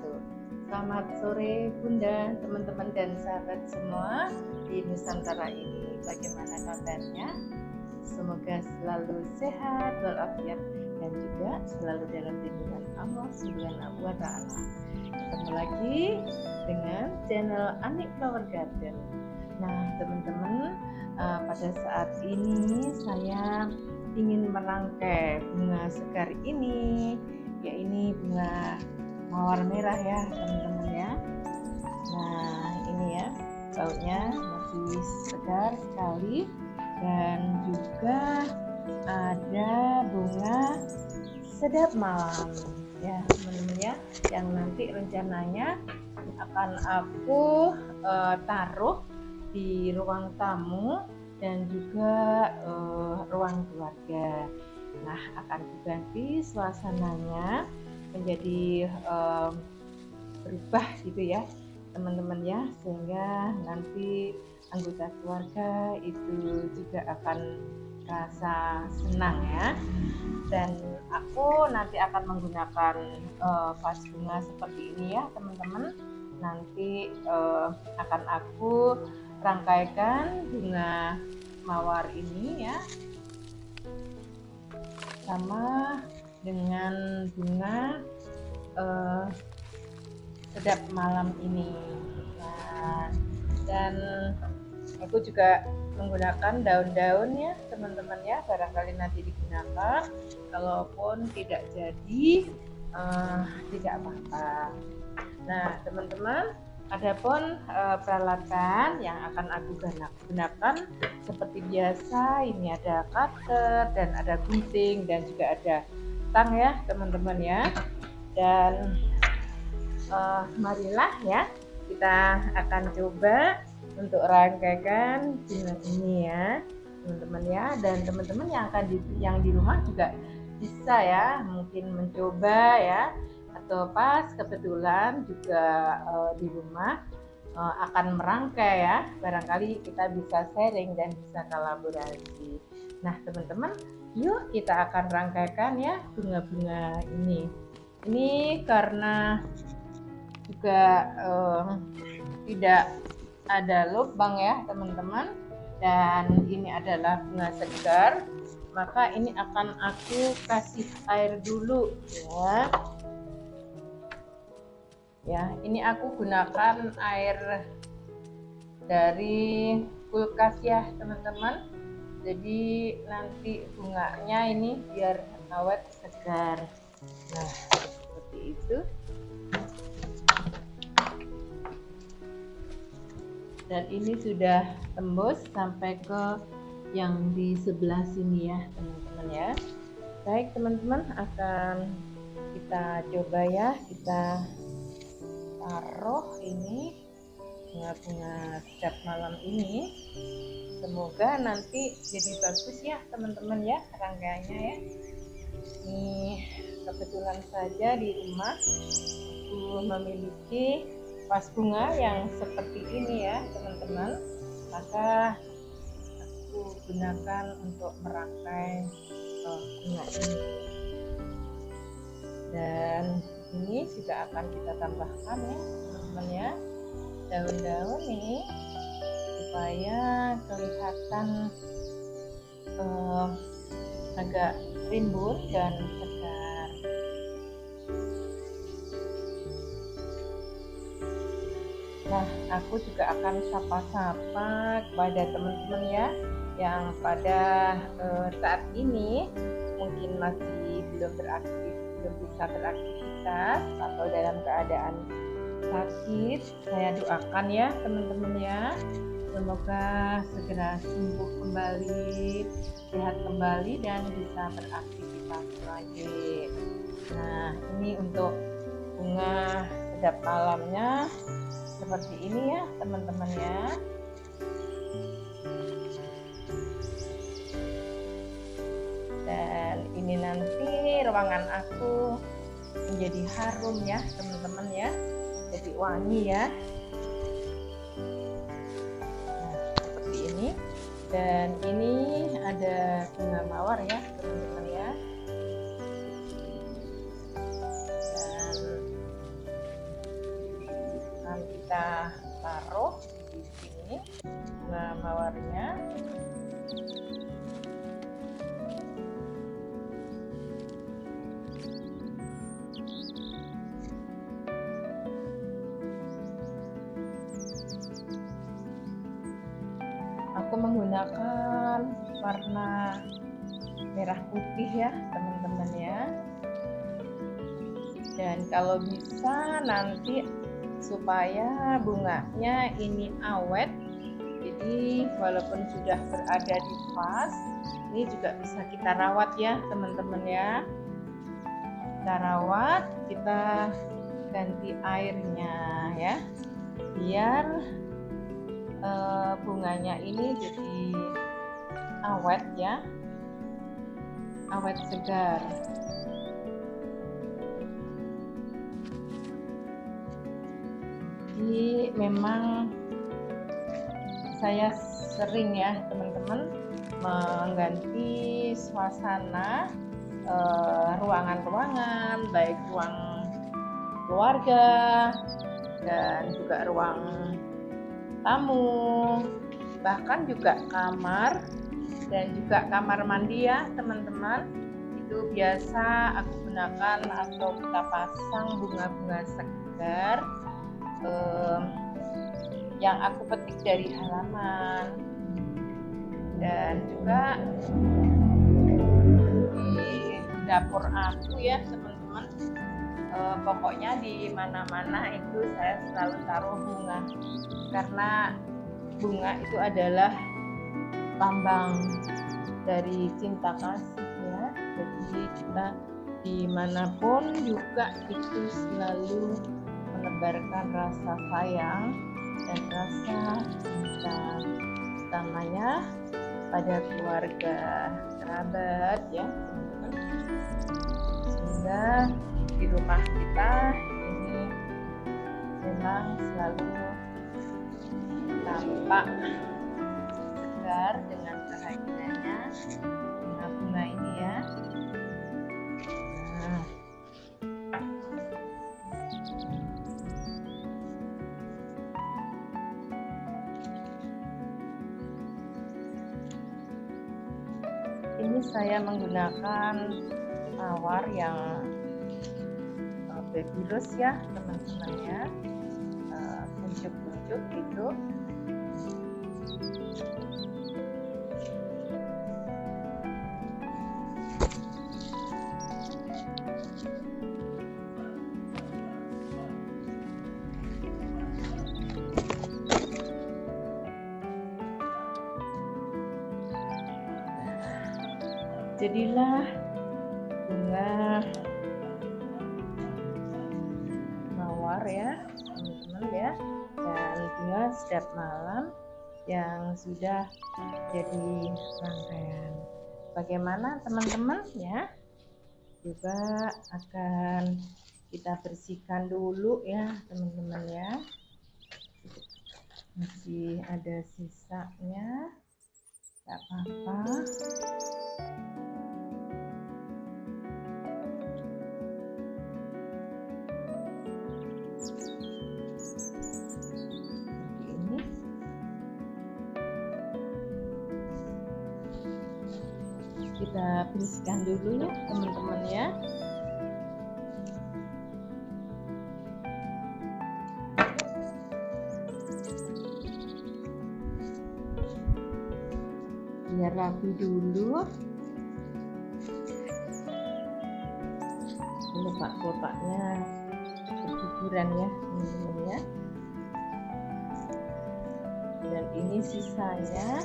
wabarakatuh. Selamat sore Bunda, teman-teman dan sahabat semua di Nusantara ini. Bagaimana kabarnya? Semoga selalu sehat walafiat dan juga selalu dalam lindungan Allah Subhanahu wa Ta'ala. Ketemu lagi dengan channel Anik Flower Garden. Nah, teman-teman, pada saat ini saya ingin merangkai bunga segar ini, ya ini bunga mawar merah ya teman-teman ya. Nah ini ya, bautnya masih segar sekali, dan juga ada bunga sedap malam ya teman-teman ya, yang nanti rencananya akan aku taruh di ruang tamu dan juga ruang keluarga. Nah, akan diganti suasananya menjadi berubah gitu ya teman-teman ya, sehingga nanti anggota keluarga itu juga akan rasa senang ya. Dan aku nanti akan menggunakan vas bunga seperti ini ya teman-teman. Nanti akan aku rangkaikan bunga mawar ini ya, sama dengan bunga sedap malam ini. Nah, dan aku juga menggunakan daun-daun ya teman-teman ya, barangkali nanti digunakan, kalaupun tidak jadi tidak apa-apa. Nah teman-teman, adapun peralatan yang akan aku gunakan seperti biasa, ini ada cutter dan ada gunting dan juga ada tang ya teman-teman ya. Dan marilah ya kita akan coba untuk rangkaikan bunga ini ya teman-teman ya. Dan teman-teman yang di rumah juga bisa ya mungkin mencoba ya, atau pas kebetulan juga di rumah akan merangkai ya, barangkali kita bisa sharing dan bisa kolaborasi. Nah teman-teman, yuk kita akan rangkaikan ya bunga-bunga ini. Ini karena juga tidak ada lubang ya teman-teman, dan ini adalah bunga segar, maka ini akan aku kasih air dulu ya. Ini aku gunakan air dari kulkas ya teman-teman, jadi nanti bunganya ini biar awet segar. Nah seperti itu. Dan ini sudah tembus sampai ke yang di sebelah sini ya teman-teman ya. Baik teman-teman, akan kita coba ya, kita taruh ini bunga-bunga sedap malam ini. Semoga nanti jadi bagus ya teman-teman ya rangkaiannya ya. Ini kebetulan saja di rumah aku memiliki vas bunga yang seperti ini ya teman-teman, maka aku gunakan untuk merangkai bunga ini. Dan ini juga akan kita tambahkan ya teman-teman ya, daun-daun ini supaya kelihatan agak rimbun dan segar. Nah, aku juga akan sapa-sapa kepada teman-teman ya yang pada saat ini mungkin masih belum bisa beraktivitas atau dalam keadaan sakit. Saya doakan ya teman-teman ya, semoga segera sembuh kembali, sehat kembali dan bisa beraktivitas lagi. Nah, ini untuk bunga sedap malamnya seperti ini ya teman-teman ya. Dan ini nanti ruangan aku menjadi harum ya teman-teman ya, jadi wangi ya. Nah, seperti ini. Dan ini ada bunga mawar ya teman-teman ya. Dan kita taruh di sini bunga mawarnya. Aku menggunakan warna merah putih ya teman-teman ya. Dan kalau bisa nanti supaya bunganya ini awet, jadi walaupun sudah berada di vas, ini juga bisa kita rawat ya teman-teman ya. Kita rawat, kita ganti airnya ya, biar bunganya ini jadi awet ya, awet segar. Jadi memang saya sering ya teman-teman mengganti suasana ruangan-ruangan, baik ruang keluarga dan juga ruang tamu, bahkan juga kamar dan juga kamar mandi ya teman-teman. Itu biasa aku gunakan atau kita pasang bunga-bunga segar yang aku petik dari halaman, dan juga di dapur aku ya teman-teman. Pokoknya di mana-mana itu saya selalu taruh bunga, karena bunga itu adalah lambang dari cinta kasih ya. Jadi kita dimanapun juga itu selalu menebarkan rasa sayang dan rasa cinta, utamanya pada keluarga, kerabat ya teman-teman. Sehingga di rumah kita ini memang selalu tampak segar dengan cahayanya bunga-bunga ini ya. Nah, ini saya menggunakan mawar yang baby rose ya teman-teman ya, kuncup-kuncup gitu. Jadilah bunga mawar ya teman-teman ya, dan bunga setiap malam yang sudah jadi rangkaian. Bagaimana teman-teman ya? Juga akan kita bersihkan dulu ya teman-teman ya. Masih ada sisanya, tidak apa-apa. Kita bersihkan dulu ya teman-teman ya. Biar rapi dulu. Ini kelopak-kelopaknya berguguran ya teman-teman ya. Dan ini sisanya.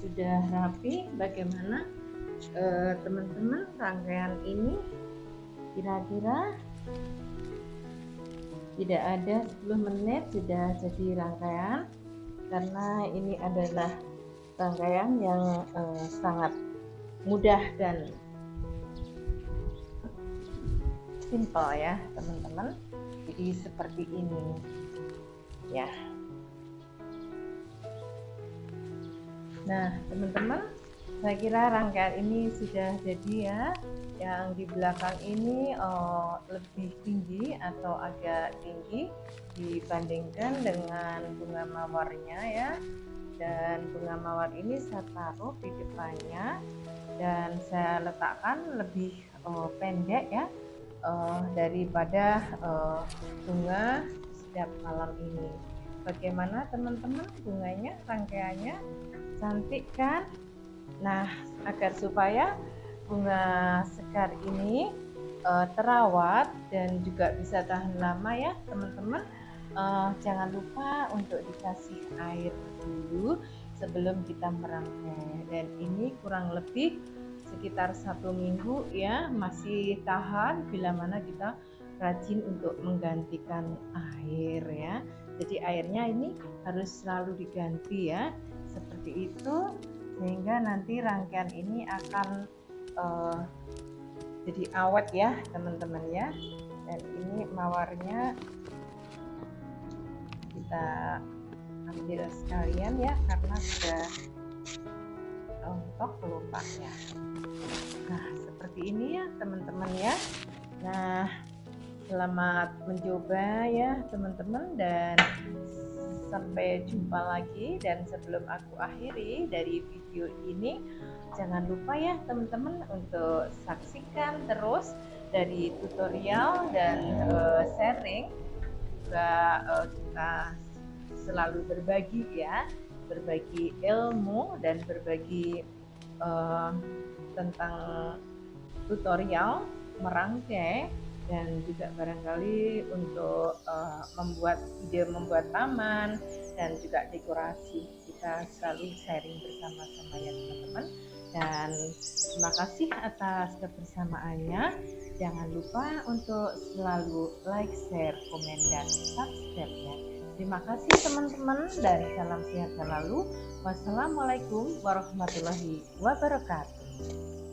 Sudah rapi. Bagaimana teman-teman rangkaian ini? Kira-kira tidak ada 10 menit sudah jadi rangkaian, karena ini adalah rangkaian yang sangat mudah dan simple ya teman-teman. Jadi seperti ini ya. Nah teman-teman, Saya kira rangkaian ini sudah jadi ya. Yang di belakang ini lebih tinggi atau agak tinggi dibandingkan dengan bunga mawarnya ya. Dan bunga mawar ini saya taruh di depannya dan saya letakkan lebih pendek ya daripada bunga setiap malam ini. Bagaimana teman-teman, bunganya, rangkaiannya cantik kan? Nah, agar supaya bunga sekar ini terawat dan juga bisa tahan lama ya teman-teman, jangan lupa untuk dikasih air dulu sebelum kita merangkai. Dan ini kurang lebih sekitar 1 minggu ya, masih tahan bila mana kita rajin untuk menggantikan air ya. Jadi airnya ini harus selalu diganti ya, seperti itu, sehingga nanti rangkaian ini akan jadi awet ya teman-teman ya. Dan ini mawarnya kita ambil sekalian ya karena sudah rontok kelopaknya. Nah, seperti ini ya teman-teman ya. Nah, selamat mencoba ya teman-teman, dan sampai jumpa lagi. Dan sebelum aku akhiri dari video ini, jangan lupa ya teman-teman untuk saksikan terus dari tutorial dan sharing juga. Kita selalu berbagi ya, berbagi ilmu dan berbagi tentang tutorial merangkai, dan juga barangkali untuk membuat ide, membuat taman dan juga dekorasi. Kita selalu sharing bersama-sama ya teman-teman. Dan terima kasih atas kebersamaannya. Jangan lupa untuk selalu like, share, komen, dan subscribe ya. Terima kasih teman-teman, dan salam sehat selalu. Wassalamualaikum warahmatullahi wabarakatuh.